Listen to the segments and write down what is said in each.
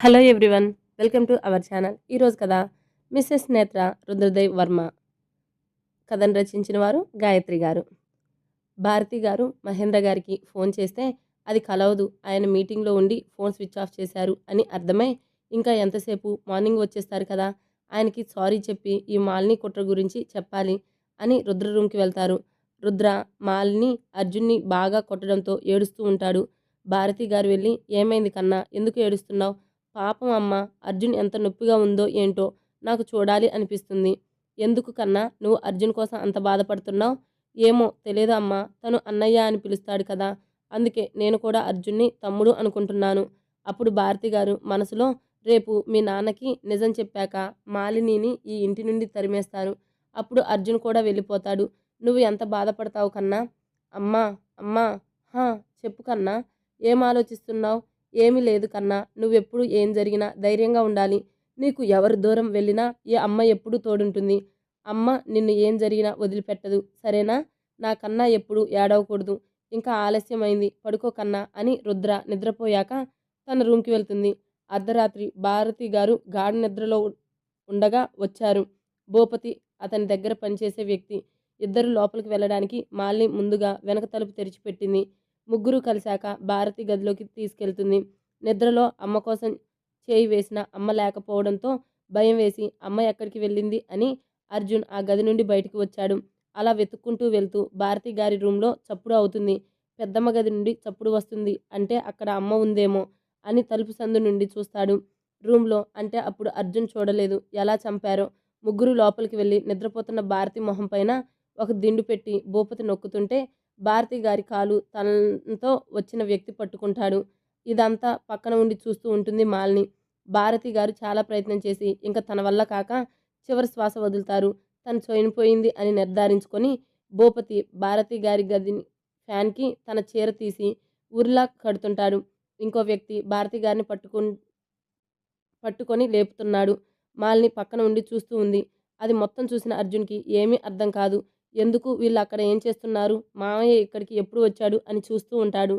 Hello everyone, welcome to our channel. ఈరోజు కథ missus నేత్ర రుద్రదేవ్ వర్మ. కథను రచించిన వారు గాయత్రి గారు. భారతి గారు మహేంద్ర గారికి ఫోన్ చేస్తే అది కలవదు, ఆయన మీటింగ్లో ఉండి ఫోన్ స్విచ్ ఆఫ్ చేశారు అని అర్థమై, ఇంకా ఎంతసేపు, మార్నింగ్ వచ్చేస్తారు కదా, ఆయనకి సారీ చెప్పి ఈ మాలిని కుట్ర గురించి చెప్పాలి అని రుద్ర రూమ్కి వెళ్తారు. రుద్ర మాలిని అర్జున్ని బాగా కొట్టడంతో ఏడుస్తూ ఉంటాడు. భారతి గారు వెళ్ళి, ఏమైంది కన్నా, ఎందుకు ఏడుస్తున్నావు? పాపం అమ్మ, అర్జున్ ఎంత నొప్పిగా ఉందో ఏంటో, నాకు చూడాలి అనిపిస్తుంది. ఎందుకు కన్నా నువ్వు అర్జున్ కోసం అంత బాధపడుతున్నావు? ఏమో తెలియదు అమ్మా, తను అన్నయ్య అని పిలుస్తాడు కదా, అందుకే నేను కూడా అర్జున్ని తమ్ముడు అనుకుంటున్నాను. అప్పుడు భారతి గారు మనసులో, రేపు మీ నాన్నకి నిజం చెప్పాక మాలినిని ఈ ఇంటి నుండి తరిమేస్తారు. అప్పుడు అర్జున్ కూడా వెళ్ళిపోతాడు. నువ్వు ఎంత బాధపడతావు కన్నా? అమ్మా, అమ్మా, హా, చెప్పు కన్నా, ఏం ఆలోచిస్తున్నావు? ఏమీ లేదు కన్నా, నువ్వెప్పుడు ఏం జరిగినా ధైర్యంగా ఉండాలి. నీకు ఎవరు దూరం వెళ్ళినా ఈ అమ్మ ఎప్పుడూ తోడుంటుంది. అమ్మ నిన్ను ఏం జరిగినా వదిలిపెట్టదు, సరేనా? నా కన్నా ఎప్పుడు ఏడవకూడదు. ఇంకా ఆలస్యమైంది, పడుకో కన్నా అని రుద్ర నిద్రపోయాక తన రూమ్కి వెళ్తుంది. అర్ధరాత్రి భారతి గారు గాఢ నిద్రలో ఉండగా వచ్చారు. భూపతి అతని దగ్గర పనిచేసే వ్యక్తి. ఇద్దరు లోపలికి వెళ్ళడానికి మాలిని ముందుగా వెనక తలుపు తెరిచిపెట్టింది. ముగ్గురు కలిశాక భారతి గదిలోకి తీసుకెళ్తుంది. నిద్రలో అమ్మ కోసం చేయి వేసిన అమ్మ లేకపోవడంతో భయం వేసి అమ్మ ఎక్కడికి వెళ్ళింది అని అర్జున్ ఆ గది నుండి బయటికి వచ్చాడు. అలా వెతుక్కుంటూ వెళ్తూ భారతి గారి రూమ్లో చప్పుడు అవుతుంది. పెద్దమ్మ గది నుండి చప్పుడు వస్తుంది, అంటే అక్కడ అమ్మ ఉందేమో అని తలుపు సందు నుండి చూస్తాడు. రూమ్లో అంటే అప్పుడు అర్జున్ చూడలేదు, ఎలా చంపారో. ముగ్గురు లోపలికి వెళ్ళి నిద్రపోతున్న భారతి మొహం పైన ఒక దిండు పెట్టి భూపతి నొక్కుతుంటే భారతి గారి కాలు తనతో వచ్చిన వ్యక్తి పట్టుకుంటాడు. ఇదంతా పక్కన ఉండి చూస్తూ ఉంటుంది మాలిని. భారతి గారు చాలా ప్రయత్నం చేసి ఇంకా తన వల్ల కాక చివరి శ్వాస వదులుతారు. తను చనిపోయింది అని నిర్ధారించుకొని భూపతి భారతి గారి గది ఫ్యాన్కి తన చీర తీసి ఉరిలా కడుతుంటాడు. ఇంకో వ్యక్తి భారతి గారిని పట్టుకొని లేపుతున్నాడు. మాలిని పక్కన ఉండి చూస్తూ ఉంది. అది మొత్తం చూసిన అర్జున్కి ఏమీ అర్థం కాదు. ఎందుకు వీళ్ళు అక్కడ ఏం చేస్తున్నారు, మామయ్య ఇక్కడికి ఎప్పుడు వచ్చాడు అని చూస్తూ ఉంటాడు.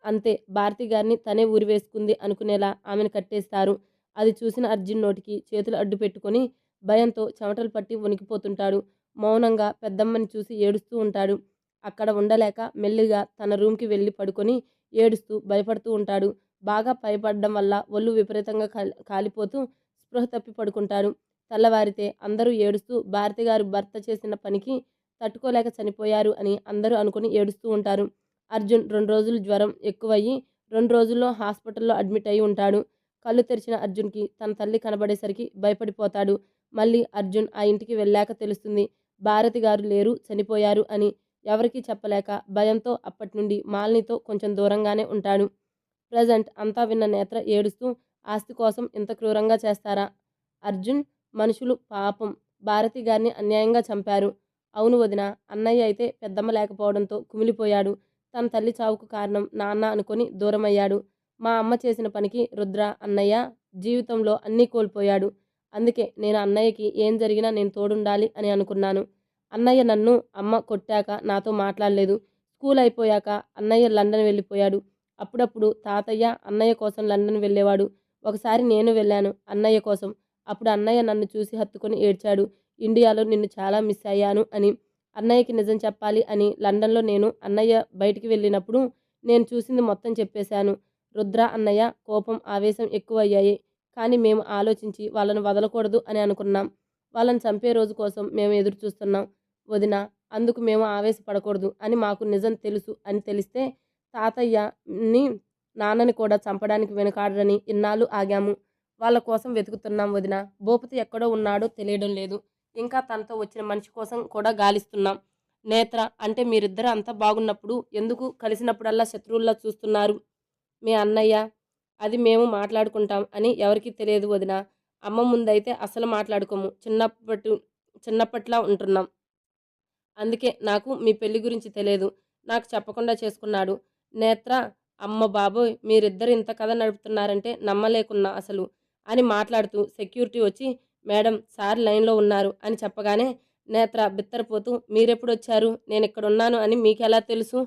అంతే, భారతి గారిని తనే ఉరివేసుకుంది అనుకునేలా ఆమెను కట్టేస్తారు. అది చూసిన అర్జున్ నోటికి చేతులు అడ్డు పెట్టుకొని భయంతో చెమటలు పట్టి వణికిపోతుంటాడు. మౌనంగా పెద్దమ్మని చూసి ఏడుస్తూ ఉంటాడు. అక్కడ ఉండలేక మెల్లిగా తన రూమ్కి వెళ్ళి పడుకొని ఏడుస్తూ భయపడుతూ ఉంటాడు. బాగా భయపడడం వల్ల ఒళ్ళు విపరీతంగా కాలిపోతూ స్పృహ తప్పి పడుకుంటాడు. తెల్లవారితే అందరూ ఏడుస్తూ భారతి గారు భర్త చేసిన పనికి తట్టుకోలేక చనిపోయారు అని అందరూ అనుకుని ఏడుస్తూ ఉంటారు. అర్జున్ 2 రోజులు జ్వరం ఎక్కువయ్యి 2 రోజుల్లో హాస్పిటల్లో అడ్మిట్ అయి ఉంటాడు. కళ్ళు తెరిచిన అర్జున్కి తన తల్లి కనబడేసరికి భయపడిపోతాడు. మళ్ళీ అర్జున్ ఆ ఇంటికి వెళ్ళాక తెలుస్తుంది, భారతి గారు లేరు, చనిపోయారు అని. ఎవరికీ చెప్పలేక భయంతో అప్పటి నుండి మాలినితో కొంచెం దూరంగానే ఉంటాడు. ప్రజెంట్ అంతా విన్న నేత్ర ఏడుస్తూ, ఆస్తి కోసం ఇంత క్రూరంగా చేస్తారా అర్జున్? మనుషులు పాపం, భారతి గారిని అన్యాయంగా చంపారు. అవును వదిన, అన్నయ్య అయితే పెద్దమ్మ లేకపోవడంతో కుమిలిపోయాడు. తన తల్లి చావుకు కారణం నాన్న అనుకొని దూరమయ్యాడు. మా అమ్మ చేసిన పనికి రుద్ర అన్నయ్య జీవితంలో అన్నీ కోల్పోయాడు. అందుకే నేను అన్నయ్యకి ఏం జరిగినా నేను తోడుండాలి అని అనుకున్నాను. అన్నయ్య నన్ను అమ్మ కొట్టాక నాతో మాట్లాడలేదు. స్కూల్ అయిపోయాక అన్నయ్య లండన్ వెళ్ళిపోయాడు. అప్పుడప్పుడు తాతయ్య అన్నయ్య కోసం లండన్ వెళ్ళేవాడు. ఒకసారి నేను వెళ్ళాను అన్నయ్య కోసం. అప్పుడు అన్నయ్య నన్ను చూసి హత్తుకొని ఏడ్చాడు. ఇండియాలో నిన్ను చాలా మిస్ అయ్యాను అని. అన్నయ్యకి నిజం చెప్పాలి అని లండన్లో నేను అన్నయ్య బయటికి వెళ్ళినప్పుడు నేను చూసింది మొత్తం చెప్పేశాను. రుద్ర అన్నయ్య కోపం ఆవేశం ఎక్కువయ్యాయి. కానీ మేము ఆలోచించి వాళ్ళను వదలకూడదు అని అనుకున్నాం. వాళ్ళని చంపే రోజు కోసం మేము ఎదురు చూస్తున్నాం వదిన. అందుకు మేము ఆవేశపడకూడదు అని మాకు నిజం తెలుసు అని తెలిస్తే తాతయ్యని నాన్నని కూడా చంపడానికి వెనుకాడరని ఇన్నాళ్ళు ఆగాము. వాళ్ళ కోసం వెతుకుతున్నాం వదిన. భూపతి ఎక్కడో ఉన్నాడో తెలియడం లేదు. ఇంకా తనతో వచ్చిన మనిషి కోసం కూడా గాలిస్తున్నాం. నేత్ర, అంటే మీరిద్దరు అంతా బాగున్నప్పుడు ఎందుకు కలిసినప్పుడల్లా శత్రువుల్లా చూస్తున్నారు? మీ అన్నయ్య అది మేము మాట్లాడుకుంటాం అని ఎవరికీ తెలియదు వదిన. అమ్మ ముందైతే అసలు మాట్లాడుకోము. చిన్నప్పట్లా ఉంటున్నాం. అందుకే నాకు మీ పెళ్లి గురించి తెలియదు. నాకు చెప్పకుండా చేసుకున్నాడు. నేత్ర, అమ్మ బాబోయ్, మీరిద్దరు ఇంత కథ నడుపుతున్నారంటే నమ్మలేకున్నా అసలు అని మాట్లాడుతూ సెక్యూరిటీ వచ్చి, మేడం సార్ లైన్లో ఉన్నారు అని చెప్పగానే నేత్ర బిత్తరపోతూ, మీరెప్పుడొచ్చారు, నేను ఇక్కడున్నాను అని మీకెలా తెలుసు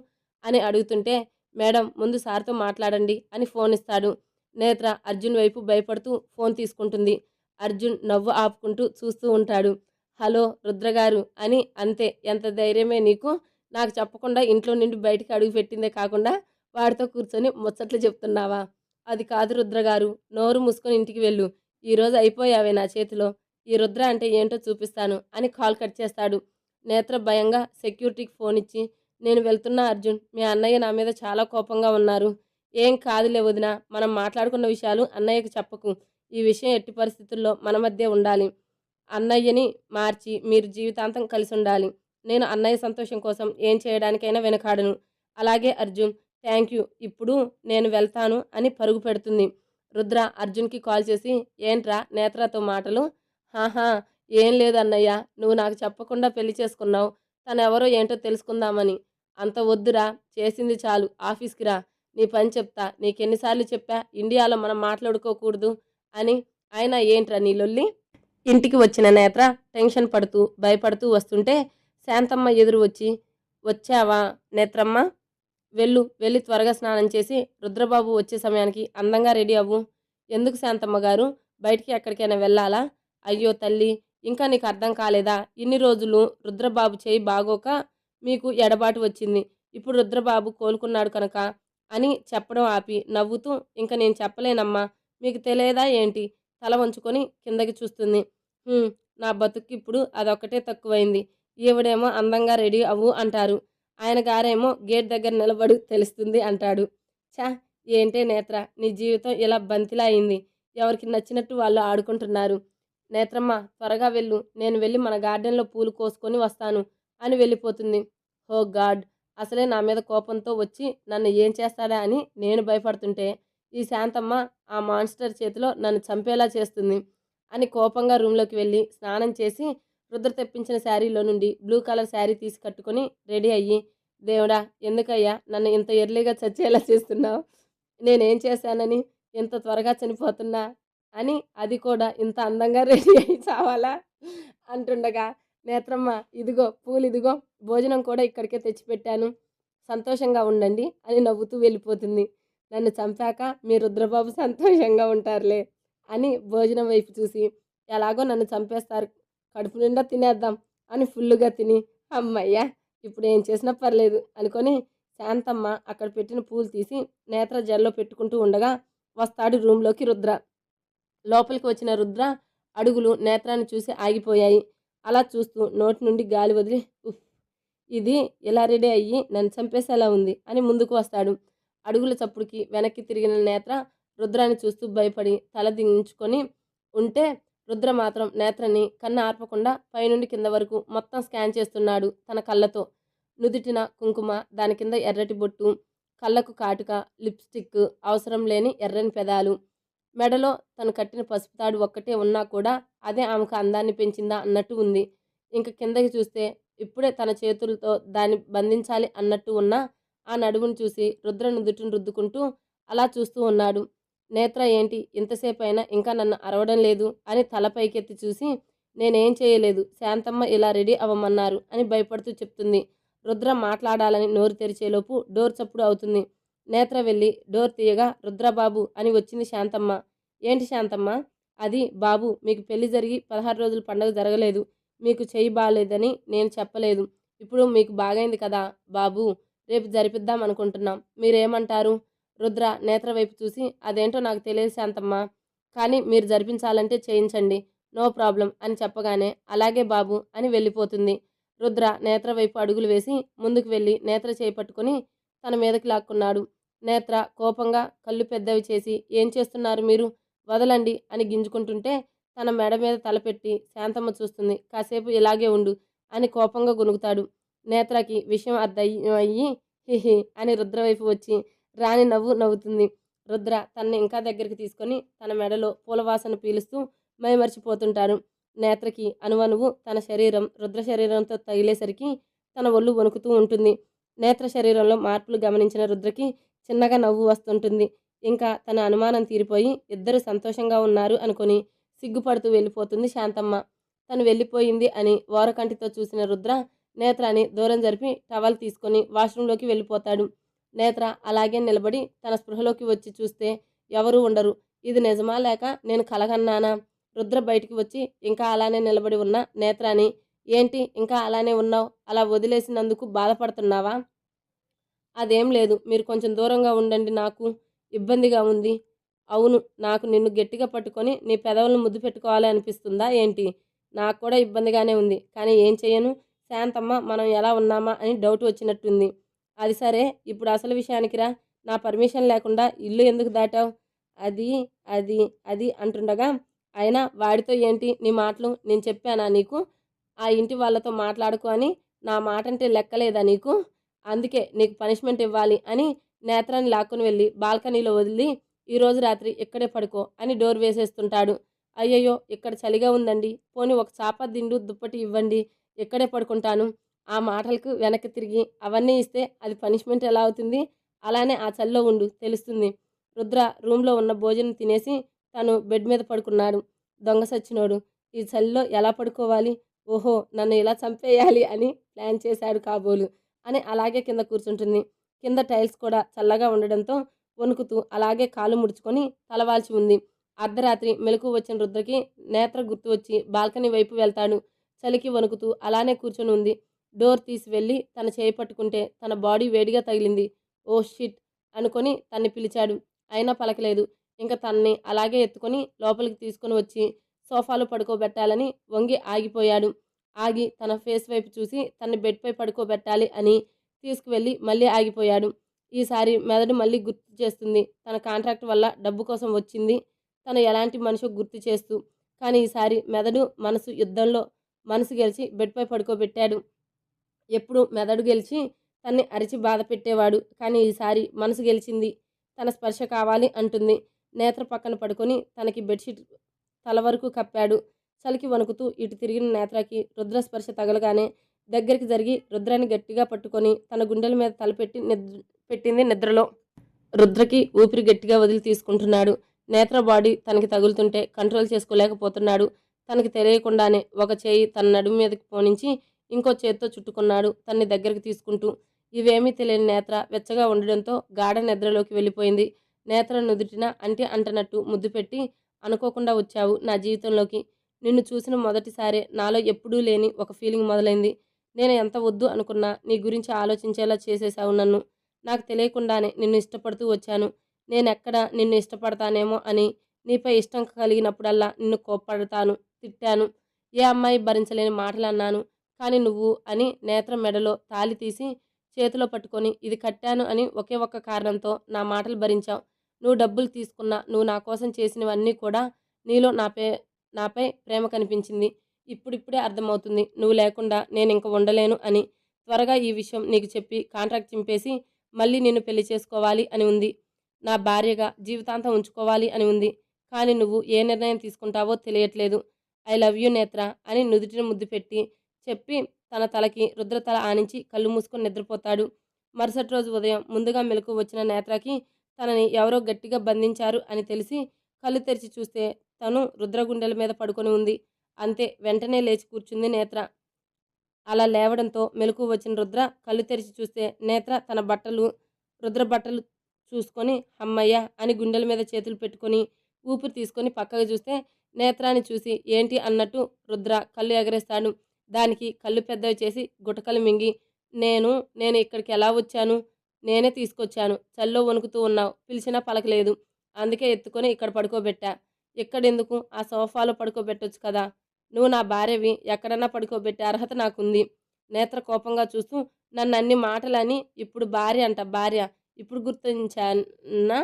అని అడుగుతుంటే, మేడం ముందు సార్తో మాట్లాడండి అని ఫోన్ ఇస్తాడు. నేత్ర అర్జున్ వైపు భయపడుతూ ఫోన్ తీసుకుంటుంది. అర్జున్ నవ్వు ఆపుకుంటూ చూస్తూ ఉంటాడు. హలో రుద్రగారు అని. అంతే, ఎంత ధైర్యమే నీకు? నాకు చెప్పకుండా ఇంట్లో నుండి బయటికి అడుగు పెట్టిందే కాకుండా వాడితో కూర్చొని ముచ్చట్లు చెప్తున్నావా? అది కాదు రుద్రగారు, నోరు మూసుకొని ఇంటికి వెళ్ళు. ఈరోజు అయిపోయావే నా చేతిలో. ఈ రుద్ర అంటే ఏంటో చూపిస్తాను అని కాల్ కట్ చేస్తాడు. నేత్ర భయంగా సెక్యూరిటీకి ఫోన్ ఇచ్చి, నేను వెళ్తున్నా అర్జున్, మీ అన్నయ్య నా మీద చాలా కోపంగా ఉన్నారు. ఏం కాదులే వదినా, మనం మాట్లాడుకున్న విషయాలు అన్నయ్యకి చెప్పకు. ఈ విషయం ఎట్టి పరిస్థితుల్లో మన మధ్య ఉండాలి. అన్నయ్యని మార్చి మీరు జీవితాంతం కలిసి ఉండాలి. నేను అన్నయ్య సంతోషం కోసం ఏం చేయడానికైనా వెనకాడను. అలాగే అర్జున్, థ్యాంక్ యూ, ఇప్పుడు నేను వెళ్తాను అని పరుగు పెడుతుంది. రుద్ర అర్జున్కి కాల్ చేసి, ఏంట్రా నేత్రతో మాటలు? హాహా, ఏం లేదు అన్నయ్య, నువ్వు నాకు చెప్పకుండా పెళ్లి చేసుకున్నావు. తనెవరో ఏంటో తెలుసుకుందామని. అంత వద్దురా, చేసింది చాలు, ఆఫీస్కి రా, నీ పని చెప్తా. నీకెన్నిసార్లు చెప్పా ఇండియాలో మనం మాట్లాడుకోకూడదు అని. అయినా ఏంట్రా నీ లొల్లి? ఇంటికి వచ్చిన నేత్ర టెన్షన్ పడుతూ భయపడుతూ వస్తుంటే శాంతమ్మ ఎదురు వచ్చి, వచ్చావా నేత్రమ్మ? వెళ్ళి త్వరగా స్నానం చేసి రుద్రబాబు వచ్చే సమయానికి అందంగా రెడీ అవ్వు. ఎందుకు శాంతమ్మ గారు, బయటికి ఎక్కడికైనా వెళ్ళాలా? అయ్యో తల్లి, ఇంకా నీకు అర్థం కాలేదా? ఇన్ని రోజులు రుద్రబాబు చేయి బాగోక మీకు ఎడబాటు వచ్చింది. ఇప్పుడు రుద్రబాబు కోలుకున్నాడు కనుక అని చెప్పడం ఆపి నవ్వుతూ, ఇంక నేను చెప్పలేనమ్మా, మీకు తెలియదా ఏంటి? తల వంచుకొని కిందకి చూస్తుంది. నా బతుక్కి ఇప్పుడు అదొక్కటే తక్కువైంది. ఈవిడేమో అందంగా రెడీ అవ్వు అంటారు, ఆయన గారేమో గేట్ దగ్గర నిలబడు తెలుస్తుంది అంటాడు. ఛా, ఏంటే నేత్ర, నీ జీవితం ఇలా బంతిలా అయింది. ఎవరికి నచ్చినట్టు వాళ్ళు ఆడుకుంటున్నారు. నేత్రమ్మ, త్వరగా వెళ్ళు, నేను వెళ్ళి మన గార్డెన్లో పూలు కోసుకొని వస్తాను అని వెళ్ళిపోతుంది. ఓ గాడ్, అసలే నా మీద కోపంతో వచ్చి నన్ను ఏం చేస్తాడా అని నేను భయపడుతుంటే ఈ శాంతమ్మ ఆ మాన్స్టర్ చేతిలో నన్ను చంపేలా చేస్తుంది అని కోపంగా రూమ్లోకి వెళ్ళి స్నానం చేసి రుద్ర తెప్పించిన శారీలో నుండి బ్లూ కలర్ శారీ తీసి కట్టుకొని రెడీ అయ్యి, దేవుడా, ఎందుకయ్యా నన్ను ఇంత ఎర్లీగా చచ్చేలా చేస్తున్నావు? నేనేం చేశానని ఇంత త్వరగా చనిపోతున్నా అని, అది కూడా ఇంత అందంగా రెడీ అయ్యి చావాలా అంటుండగా, నేత్రమ్మ, ఇదిగో పూలు, ఇదిగో భోజనం కూడా ఇక్కడికే తెచ్చిపెట్టాను, సంతోషంగా ఉండండి అని నవ్వుతూ వెళ్ళిపోతుంది. నన్ను చంపాక మీ రుద్రబాబు సంతోషంగా ఉంటారులే అని భోజనం వైపు చూసి, ఎలాగో నన్ను చంపేస్తారు, కడుపు నిండా తినేద్దాం అని ఫుల్లుగా తిని, అమ్మయ్యా, ఇప్పుడు ఏం చేసినా పర్లేదు అనుకొని శాంతమ్మ అక్కడ పెట్టిన పూలు తీసి నేత్ర జల్లో పెట్టుకుంటూ ఉండగా వస్తాడు రూమ్లోకి రుద్ర. లోపలికి వచ్చిన రుద్ర అడుగులు నేత్రాన్ని చూసి ఆగిపోయాయి. అలా చూస్తూ నోటి నుండి గాలి వదిలి, ఉఫ్, ఇది ఇలా రెడీ అయ్యి నన్ను చంపేసేలా ఉంది అని ముందుకు వస్తాడు. అడుగుల చప్పుడుకి వెనక్కి తిరిగిన నేత్ర రుద్రాన్ని చూస్తూ భయపడి తల దించుకొని ఉంటే, రుద్ర మాత్రం నేత్రని కన్ను ఆర్పకుండా పైనుండి కింద వరకు మొత్తం స్కాన్ చేస్తున్నాడు తన కళ్ళతో. నుదిటిన కుంకుమ, దాని కింద ఎర్రటి బొట్టు, కళ్ళకు కాటుక, లిప్స్టిక్, అవసరం లేని ఎర్రని పెదాలు, మెడలో తను కట్టిన పసుపు తాడు ఒక్కటే ఉన్నా కూడా అదే ఆమెకు అందాన్ని పెంచిందా అన్నట్టు ఉంది. ఇంక కిందకి చూస్తే ఇప్పుడే తన చేతులతో దాన్ని బంధించాలి అన్నట్టు ఉన్న ఆ నడుమును చూసి రుద్ర నుదుటిని రుద్దుకుంటూ అలా చూస్తూ ఉన్నాడు. నేత్ర, ఏంటి ఇంతసేపు అయినా ఇంకా నన్ను అరవడం లేదు అని తల పైకెత్తి చూసి, నేనేం చేయలేదు, శాంతమ్మ ఇలా రెడీ అవ్వమన్నారు అని భయపడుతూ చెప్తుంది. రుద్ర మాట్లాడాలని నోరు తెరిచేలోపు డోర్ చప్పుడు అవుతుంది. నేత్ర వెళ్ళి డోర్ తీయగా, రుద్రబాబు అని వచ్చింది శాంతమ్మ. ఏంటి శాంతమ్మ? అది బాబు, మీకు పెళ్లి జరిగి 16 రోజులు పండగ జరగలేదు, మీకు చెయ్యి బాగాలేదని నేను చెప్పలేదు. ఇప్పుడు మీకు బాగైంది కదా బాబు, రేపు జరిపిద్దాం అనుకుంటున్నాం, మీరేమంటారు? రుద్ర నేత్ర వైపు చూసి, అదేంటో నాకు తెలియదు శాంతమ్మ, కానీ మీరు జరిపించాలంటే చేయించండి, నో ప్రాబ్లం అని చెప్పగానే అలాగే బాబు అని వెళ్ళిపోతుంది. రుద్ర నేత్ర వైపు అడుగులు వేసి ముందుకు వెళ్ళి నేత్ర చేయి పట్టుకుని తన మీదకి లాక్కున్నాడు. నేత్ర కోపంగా కళ్ళు పెద్దవి చేసి, ఏం చేస్తున్నారు మీరు, వదలండి అని గింజుకుంటుంటే తన మెడ మీద తలపెట్టి శాంతమ్మ చూస్తుంది. కాసేపు ఇలాగే ఉండు అని కోపంగా గొనుగుతాడు. నేత్రకి విషయం అర్థమయ్యి హిహి అని రుద్ర వైపు వచ్చి రాణి నవ్వు నవ్వుతుంది. రుద్ర తనని ఇంకా దగ్గరికి తీసుకొని తన మెడలో పూలవాసన పీలుస్తూ మైమర్చిపోతుంటాడు. నేత్రకి అనువనువు తన శరీరం రుద్ర శరీరంతో తగిలేసరికి తన ఒళ్ళు వణుకుతూ ఉంటుంది. నేత్ర శరీరంలో మార్పులు గమనించిన రుద్రకి చిన్నగా నవ్వు వస్తుంటుంది. ఇంకా తన అనుమానం తీరిపోయి ఇద్దరు సంతోషంగా ఉన్నారు అనుకుని సిగ్గుపడుతూ వెళ్ళిపోతుంది శాంతమ్మ. తను వెళ్ళిపోయింది అని ఓరకంటితో చూసిన రుద్ర నేత్రాన్ని దూరం జరిపి టవల్ తీసుకొని వాష్రూంలోకి వెళ్ళిపోతాడు. నేత్ర అలాగే నిలబడి తన స్పృహలోకి వచ్చి చూస్తే ఎవరూ ఉండరు. ఇది నిజమా లేక నేను కలగన్నానా? రుద్ర బయటికి వచ్చి ఇంకా అలానే నిలబడి ఉన్న నేత్రాని, ఏంటి ఇంకా అలానే ఉన్నావు? అలా వదిలేసినందుకు బాధపడుతున్నావా? అదేం లేదు. మీరు కొంచెం దూరంగా ఉండండి నాకు ఇబ్బందిగా ఉంది. అవును. నాకు నిన్ను గట్టిగా పట్టుకొని నీ పెదవులను ముద్దు పెట్టుకోవాలి అనిపిస్తుందా ఏంటి? నాకు కూడా ఇబ్బందిగానే ఉంది. కానీ ఏం చెయ్యను? శాంతమ్మ మనం ఎలా ఉన్నామా అని డౌట్ వచ్చినట్టుంది. అది సరే ఇప్పుడు అసలు విషయానికి రా. నా పర్మిషన్ లేకుండా ఇల్లు ఎందుకు దాటావు? అది, అది, అది అంటుండగా అయినా వాడితో ఏంటి నీ మాటలు? నేను చెప్పానా నీకు? ఆ ఇంటి వాళ్ళతో మాట్లాడకు అని నా మాటంటే లెక్కలేదా నీకు? అందుకే నీకు పనిష్మెంట్ ఇవ్వాలి అని నేత్రాన్ని లాక్కుని వెళ్ళి బాల్కనీలో వదిలి ఈరోజు రాత్రి ఇక్కడే పడుకో అని డోర్ వేసేస్తుంటాడు. అయ్యయ్యో ఇక్కడ చలిగా ఉందండి, పోనీ ఒక చాప దిండు దుప్పటి ఇవ్వండి, ఇక్కడే పడుకుంటాను. ఆ మాటలకు వెనక్కి తిరిగి అవన్నీ ఇస్తే అది పనిష్మెంట్ ఎలా అవుతుంది? అలానే ఆ చలిలో ఉండు తెలుస్తుంది. రుద్ర రూమ్లో ఉన్న భోజనం తినేసి తను బెడ్ మీద పడుకున్నాడు. దొంగ సచ్చినోడు, ఈ చలిలో ఎలా పడుకోవాలి? ఓహో నన్ను ఇలా చంపేయాలి అని ప్లాన్ చేశాడు కాబోలు అని అలాగే కింద కూర్చుంటుంది. కింద టైల్స్ కూడా చల్లగా ఉండడంతో వణుకుతూ అలాగే కాళ్ళు ముడుచుకొని తలవాల్చి ఉంది. అర్ధరాత్రి మెలకువ వచ్చిన రుద్రకి నేత్ర గుర్తు వచ్చి బాల్కనీ వైపు వెళ్తాడు. చలికి వణుకుతూ అలానే కూర్చొని ఉంది. డోర్ తీసి వెళ్ళి తన చేయి పట్టుకుంటే తన బాడీ వేడిగా తగిలింది. ఓ షిట్ అనుకొని తన్ని పిలిచాడు. అయినా పలకలేదు. ఇంకా తన్ని అలాగే ఎత్తుకొని లోపలికి తీసుకొని వచ్చి సోఫాలో పడుకోబెట్టాలని వంగి ఆగిపోయాడు. ఆగి తన ఫేస్ వైపు చూసి తన్ని బెడ్పై పడుకోబెట్టాలి అని తీసుకువెళ్ళి మళ్ళీ ఆగిపోయాడు. ఈసారి మెదడు మళ్ళీ గుర్తు చేస్తుంది. తన కాంట్రాక్ట్ వల్ల డబ్బు కోసం వచ్చింది. తను ఎలాంటి మనిషో గుర్తు చేస్తూ. కానీ ఈసారి మెదడు మనసు యుద్ధంలో మనసు గెలిచి బెడ్పై పడుకోబెట్టాడు. ఎప్పుడు మెదడు గెలిచి తన్ని అరిచి బాధ పెట్టేవాడు. కానీ ఈసారి మనసు గెలిచింది. తన స్పర్శ కావాలి అంటుంది. నేత్ర పక్కన పడుకొని తనకి బెడ్షీట్ తల వరకు కప్పాడు. చలికి వణుకుతూ ఇటు తిరిగిన నేత్రకి రుద్ర స్పర్శ తగలగానే దగ్గరికి జరిగి రుద్రాన్ని గట్టిగా పట్టుకొని తన గుండెల మీద తలపెట్టి పెట్టింది నిద్రలో. రుద్రకి ఊపిరి గట్టిగా వదిలి తీసుకుంటున్నాడు. నేత్ర బాడీ తనకి తగులుతుంటే కంట్రోల్ చేసుకోలేకపోతున్నాడు. తనకి తెలియకుండానే ఒక చేయి తన నడుము మీదకి పోనించి ఇంకో చేత్తో చుట్టుకున్నాడు తన్ని దగ్గరికి తీసుకుంటూ. ఇవేమీ తెలియని నేత్ర వెచ్చగా ఉండడంతో గాఢ నిద్రలోకి వెళ్ళిపోయింది. నేత్ర నుదుటిన అంటి అంటనట్టు ముద్దు పెట్టి, అనుకోకుండా వచ్చావు నా జీవితంలోకి. నిన్ను చూసిన మొదటిసారే నాలో ఎప్పుడూ లేని ఒక ఫీలింగ్ మొదలైంది. నేను ఎంత వద్దు అనుకున్నా నీ గురించి ఆలోచించేలా చేసేశావు నన్ను. నాకు తెలియకుండానే నిన్ను ఇష్టపడుతూ వచ్చాను. నేనెక్కడ నిన్ను ఇష్టపడతానేమో అని నీపై ఇష్టం కలిగినప్పుడల్లా నిన్ను కోప్పడతాను, తిట్టాను. ఏ అమ్మాయి భరించలేని మాటలన్నాను. కానీ నువ్వు అని నేత్ర మెడలో తాళి తీసి చేతిలో పట్టుకొని ఇది కట్టాను అని ఒకే ఒక్క కారణంతో నా మాటలు భరించావు. నువ్వు డబ్బులు తీసుకున్నా, నువ్వు నా కోసం చేసినవన్నీ కూడా నీలో నాపై ప్రేమ కనిపించింది. ఇప్పుడిప్పుడే అర్థమవుతుంది నువ్వు లేకుండా నేనింక ఉండలేను అని. త్వరగా ఈ విషయం నీకు చెప్పి కాంట్రాక్ట్ చింపేసి మళ్ళీ నిన్ను పెళ్లి చేసుకోవాలి అని ఉంది. నా భార్యగా జీవితాంతం ఉంచుకోవాలి అని ఉంది. కానీ నువ్వు ఏ నిర్ణయం తీసుకుంటావో తెలియట్లేదు. ఐ లవ్ యూ నేత్ర అని నుదుటిన ముద్దు పెట్టి చెప్పి తన తలకి రుద్ర తల ఆనించి కళ్ళు మూసుకొని నిద్రపోతాడు. మరుసటి రోజు ఉదయం ముందుగా మెలకువ వచ్చిన నేత్రకి తనని ఎవరో గట్టిగా బంధించారు అని తెలిసి కళ్ళు తెరిచి చూస్తే తను రుద్ర గుండెల మీద పడుకొని ఉంది. అంతే వెంటనే లేచి కూర్చుంది నేత్ర. అలా లేవడంతో మెలకువ వచ్చిన రుద్ర కళ్ళు తెరిచి చూస్తే నేత్ర తన బట్టలు రుద్ర బట్టలు చూసుకొని హమ్మయ్య అని గుండెల మీద చేతులు పెట్టుకొని ఊపిరి తీసుకొని పక్కకు చూస్తే నేత్రాన్ని చూసి ఏంటి అన్నట్టు రుద్ర కళ్ళు ఎగరేస్తాడు. దానికి కళ్ళు పెద్దవి చేసి గుటకలు మింగి నేను నేను ఇక్కడికి ఎలా వచ్చాను? నేనే తీసుకొచ్చాను. చల్లో వణుకుతూ ఉన్నావు. పిలిచినా పలకలేదు. అందుకే ఎత్తుకొని ఇక్కడ పడుకోబెట్టా. ఇక్కడెందుకు? ఆ సోఫాలో పడుకోబెట్టొచ్చు కదా. నువ్వు నా భార్యవి. ఎక్కడన్నా పడుకోబెట్టే అర్హత నాకుంది. నేత్ర కోపంగా చూస్తూ నన్నన్ని మాటలని ఇప్పుడు భార్య అంట భార్య. ఇప్పుడు గుర్తించానా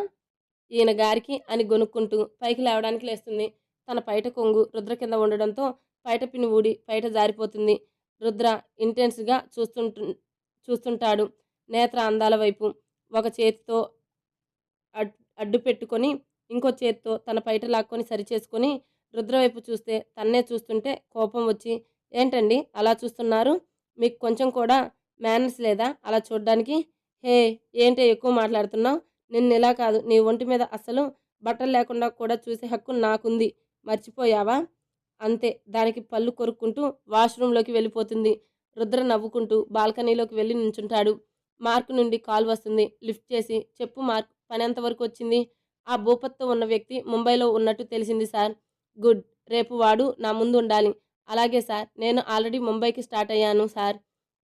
ఈయన గారికి అని గొనుక్కుంటూ పైకి లేవడానికి లేస్తుంది. తన పైట కొంగు రుద్ర కింద ఉండడంతో పైట పిన్ని ఊడి పైట జారిపోతుంది. రుద్ర ఇంటెన్స్గా చూస్తుంటాడు నేత్ర అందాల వైపు. ఒక చేతితో అడ్డు పెట్టుకొని ఇంకో చేత్తో తన పైట లాక్కొని సరిచేసుకొని రుద్ర వైపు చూస్తే తన్నే చూస్తుంటే కోపం వచ్చి ఏంటండి అలా చూస్తున్నారు? మీకు కొంచెం కూడా మేనర్స్ లేదా అలా చూడ్డానికి? హే ఏంటే ఎక్కువ మాట్లాడుతున్నావు? నిన్నిలా కాదు, నీ ఒంటి మీద అస్సలు బట్టలు లేకుండా కూడా చూసే హక్కు నాకుంది. మర్చిపోయావా? అంతే దానికి పళ్ళు కొరుక్కుంటూ వాష్రూంలోకి వెళ్ళిపోతుంది. రుద్ర నవ్వుకుంటూ బాల్కనీలోకి వెళ్ళి నించుంటాడు. మార్క్ నుండి కాల్ వస్తుంది. లిఫ్ట్ చేసి చెప్పు మార్క్, పని ఎంతవరకు వచ్చింది? ఆ భూపత్తో ఉన్న వ్యక్తి ముంబైలో ఉన్నట్టు తెలిసింది సార్. గుడ్. రేపు వాడు నా ముందు ఉండాలి. అలాగే సార్. నేను ఆల్రెడీ ముంబైకి స్టార్ట్ అయ్యాను సార్.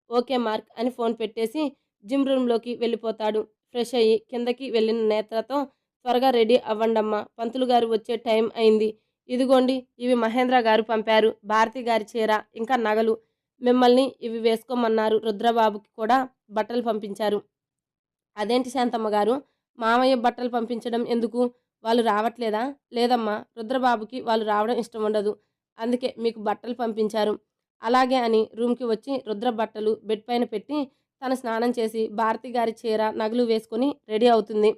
ఓకే మార్క్ అని ఫోన్ పెట్టేసి జిమ్ రూమ్‌లోకి వెళ్ళిపోతాడు. ఫ్రెష్ అయ్యి కిందకి వెళ్ళిన నేత్రతో త్వరగా రెడీ అవ్వండమ్మా. పంతులు గారు వచ్చే టైం అయింది. ఇదిగోండి ఇవి మహేంద్ర గారు పంపారు. భారతి గారి చీర, ఇంకా నగలు. మిమ్మల్ని ఇవి వేసుకోమన్నారు. రుద్రబాబుకి కూడా బట్టలు పంపించారు. అదేంటి శాంతమ్మ గారు, మామయ్య బట్టలు పంపించడం ఎందుకు? వాళ్ళు రావట్లేదా? లేదమ్మా, రుద్రబాబుకి వాళ్ళు రావడం ఇష్టం ఉండదు. అందుకే మీకు బట్టలు పంపించారు. అలాగే అని రూమ్‌కి వచ్చి రుద్ర బట్టలు బెడ్ పైన పెట్టి తను స్నానం చేసి భారతి గారి చీర, నగలు వేసుకొని రెడీ అవుతుంది.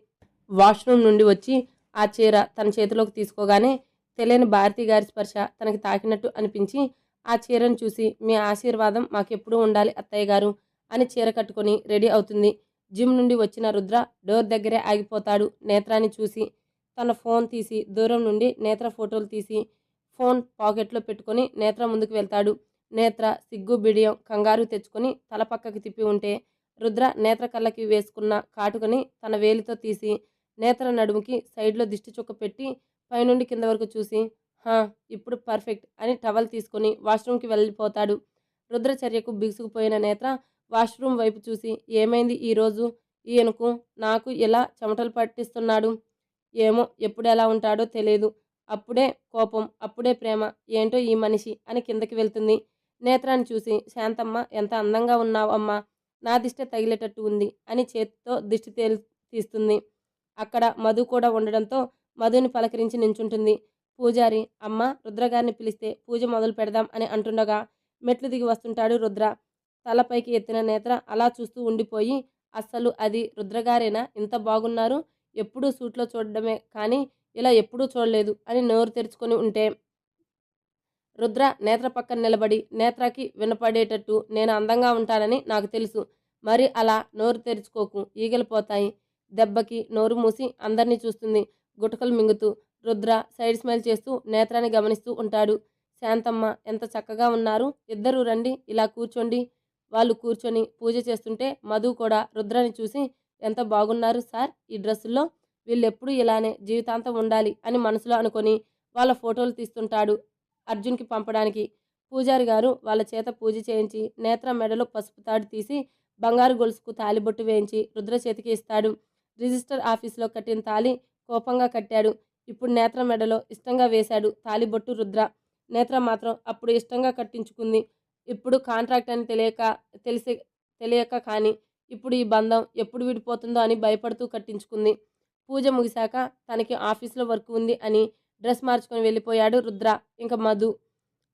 వాష్‌రూమ్ నుండి వచ్చి ఆ చీర తన చేతిలోకి తీసుకోగానే తెలియని భారతి గారి స్పర్శ తనకి తాకినట్టు అనిపించి ఆ చీరను చూసి మీ ఆశీర్వాదం మాకెప్పుడూ ఉండాలి అత్తయ్య గారు అని చీర కట్టుకొని రెడీ అవుతుంది. జిమ్ నుండి వచ్చిన రుద్ర డోర్ దగ్గరే ఆగిపోతాడు. నేత్రాన్ని చూసి తన ఫోన్ తీసి దూరం నుండి నేత్ర ఫోటోలు తీసి ఫోన్ పాకెట్లో పెట్టుకొని నేత్ర ముందుకు వెళ్తాడు. నేత్ర సిగ్గు బిడియం కంగారు తెచ్చుకొని తల పక్కకి తిప్పి ఉంటే రుద్ర నేత్ర కళ్ళకి వేసుకున్న కాటుకని తన వేలితో తీసి నేత్ర నడుముకి సైడ్లో దిష్టి చుక్క పెట్టి పైనుండి కింద వరకు చూసి హా ఇప్పుడు పర్ఫెక్ట్ అని టవల్ తీసుకొని వాష్రూమ్కి వెళ్ళిపోతాడు. రుద్ర చర్యకు బిగుసుకుపోయిన నేత్ర వాష్రూమ్ వైపు చూసి ఏమైంది ఈరోజు ఈయనకు నాకు ఎలా చెమటలు పట్టిస్తున్నాడు, ఏమో ఎప్పుడెలా ఉంటాడో తెలియదు, అప్పుడే కోపం అప్పుడే ప్రేమ, ఏంటో ఈ మనిషి అని కిందకి వెళ్తుంది. నేత్రాన్ని చూసి శాంతమ్మ ఎంత అందంగా ఉన్నావు అమ్మా, నా దిష్టి తగిలేటట్టు ఉంది అని చేతితో దిష్టి తీస్తుంది. అక్కడ మధు కూడా ఉండడంతో మధుని పలకరించి నించుంటుంది. పూజారి అమ్మ రుద్రగారిని పిలిస్తే పూజ మొదలు పెడదాం అని అంటుండగా మెట్లు దిగి వస్తుంటాడు రుద్ర. తలపైకి ఎత్తిన నేత్ర అలా చూస్తూ ఉండిపోయి అస్సలు అది రుద్రగారేనా ఇంత బాగున్నారు, ఎప్పుడూ సూట్లో చూడడమే కానీ ఇలా ఎప్పుడూ చూడలేదు అని నోరు తెరుచుకొని ఉంటే రుద్ర నేత్ర పక్కన నిలబడి నేత్రకి వినపడేటట్టు నేను అందంగా ఉంటానని నాకు తెలుసు, మరి అలా నోరు తెరుచుకోకు ఈగలు పోతాయి. దెబ్బకి నోరు మూసి అందరినీ చూస్తుంది గుటకలు మింగుతూ. రుద్ర సైడ్ స్మైల్ చేస్తూ నేత్రాన్ని గమనిస్తూ ఉంటాడు. శాంతమ్మ ఎంత చక్కగా ఉన్నారు, ఇద్దరూ రండి ఇలా కూర్చోండి. వాళ్ళు కూర్చొని పూజ చేస్తుంటే మధు కూడా రుద్రని చూసి ఎంత బాగున్నారు సార్ ఈ డ్రెస్సుల్లో, వీళ్ళెప్పుడు ఇలానే జీవితాంతం ఉండాలి అని మనసులో అనుకొని వాళ్ళ ఫోటోలు తీస్తుంటాడు అర్జున్కి పంపడానికి. పూజారి గారు వాళ్ళ చేత పూజ చేయించి నేత్ర మెడలో పసుపు తాడు తీసి బంగారు గొలుసుకు తాలిబొట్టు వేయించి రుద్ర చేతికి ఇస్తాడు. రిజిస్టర్ ఆఫీసులో కట్టిన తాలి కోపంగా కట్టాడు. ఇప్పుడు నేత్ర మెడలో ఇష్టంగా వేశాడు తాలిబొట్టు రుద్ర. నేత్ర మాత్రం అప్పుడు ఇష్టంగా కట్టించుకుంది. ఇప్పుడు కాంట్రాక్ట్ అని తెలియక కానీ ఇప్పుడు ఈ బంధం ఎప్పుడు విడిపోతుందో అని భయపడుతూ కట్టించుకుంది. పూజ ముగిశాక తనకి ఆఫీస్లో వర్క్ ఉంది అని డ్రెస్ మార్చుకొని వెళ్ళిపోయాడు రుద్ర. ఇంక మధు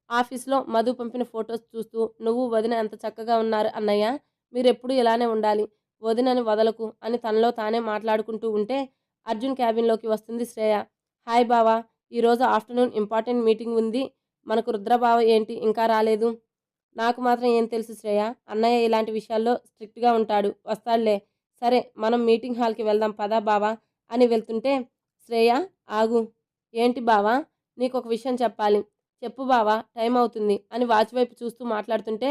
ఆఫీస్లో మధు పంపిన ఫొటోస్ చూస్తూ నువ్వు వదిన ఎంత చక్కగా ఉన్నారు అన్నయ్య, మీరెప్పుడు ఇలానే ఉండాలి, వదినని వదలకు అని తనలో తానే మాట్లాడుకుంటూ ఉంటే అర్జున్ క్యాబిన్లోకి వస్తుంది శ్రేయ. హాయ్ బావా, ఈరోజు ఆఫ్టర్నూన్ ఇంపార్టెంట్ మీటింగ్ ఉంది, మనకు రుద్రబావ ఏంటి ఇంకా రాలేదు? నాకు మాత్రం ఏం తెలుసు శ్రేయ, అన్నయ్య ఇలాంటి విషయాల్లో స్ట్రిక్ట్గా ఉంటాడు, వస్తాడులే. సరే మనం మీటింగ్ హాల్కి వెళ్దాం పదా బావా అని వెళ్తుంటే శ్రేయ ఆగు. ఏంటి బావా, నీకొక విషయం చెప్పాలి. చెప్పు బావా టైం అవుతుంది అని వాచ్ వైపు చూస్తూ మాట్లాడుతుంటే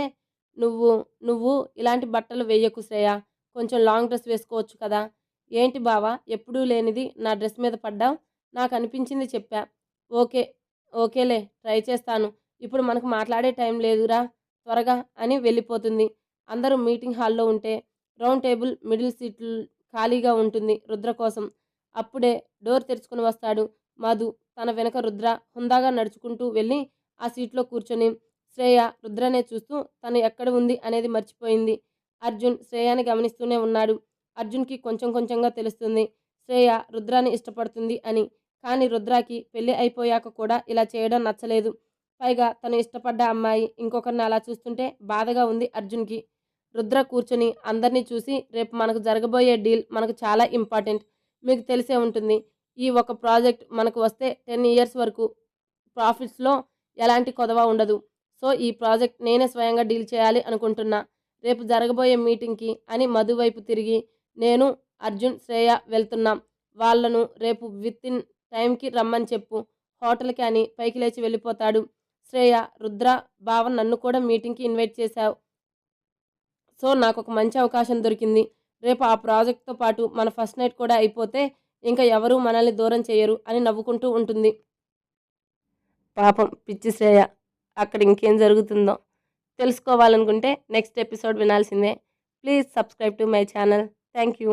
నువ్వు నువ్వు ఇలాంటి బట్టలు వేయకు శ్రేయ, కొంచెం లాంగ్ డ్రెస్ వేసుకోవచ్చు కదా. ఏంటి బావా ఎప్పుడూ లేనిది నా డ్రెస్ మీద పడ్డావు, నాకు అనిపించింది చెప్పా. ఓకే ఓకేలే ట్రై చేస్తాను, ఇప్పుడు మనకు మాట్లాడే టైం లేదురా త్వరగా అని వెళ్ళిపోతుంది. అందరూ మీటింగ్ హాల్లో ఉంటే రౌండ్ టేబుల్ మిడిల్ సీట్లు ఖాళీగా ఉంటుంది రుద్ర కోసం. అప్పుడే డోర్ తెరుచుకుని వస్తాడు మధు. తన వెనక రుద్ర హుందాగా నడుచుకుంటూ వెళ్ళి ఆ సీట్లో కూర్చొని శ్రేయ రుద్రనే చూస్తూ తను ఎక్కడ ఉంది అనేది మర్చిపోయింది. అర్జున్ శ్రేయాని గమనిస్తూనే ఉన్నాడు. అర్జున్కి కొంచెం కొంచెంగా తెలుస్తుంది శ్రేయ రుద్రాని ఇష్టపడుతుంది అని. కానీ రుద్రాకి పెళ్లి అయిపోయాక కూడా ఇలా చేయడం నచ్చలేదు. పైగా తను ఇష్టపడ్డ అమ్మాయి ఇంకొకరిని అలా చూస్తుంటే బాధగా ఉంది అర్జున్కి. రుద్ర కూర్చొని అందరినీ చూసి రేపు మనకు జరగబోయే డీల్ మనకు చాలా ఇంపార్టెంట్, మీకు తెలిసే ఉంటుంది. ఈ ఒక ప్రాజెక్ట్ మనకు వస్తే 10 ఇయర్స్ వరకు ప్రాఫిట్స్లో ఎలాంటి కొదవ ఉండదు. సో ఈ ప్రాజెక్ట్ నేనే స్వయంగా డీల్ చేయాలి అనుకుంటున్నా. రేపు జరగబోయే మీటింగ్కి అని మధు వైపు తిరిగి నేను అర్జున్ శ్రేయ వెళ్తున్నాం, వాళ్ళను రేపు విత్ ఇన్ టైంకి రమ్మని చెప్పు హోటల్కి అని పైకి లేచి వెళ్ళిపోతాడు. శ్రేయ రుద్ర బావ నన్ను కూడా మీటింగ్కి ఇన్వైట్ చేశావు, సో నాకు ఒక మంచి అవకాశం దొరికింది. రేపు ఆ ప్రాజెక్ట్తో పాటు మన ఫస్ట్ నైట్ కూడా అయిపోతే ఇంకా ఎవరూ మనల్ని దూరం చేయరు అని నవ్వుకుంటూ ఉంటుంది. పాపం పిచ్చి శ్రేయ. అక్కడ ఇంకేం జరుగుతుందో తెలుసుకోవాలనుకుంటే నెక్స్ట్ ఎపిసోడ్ వినాల్సిందే. Please subscribe to my channel. Thank you.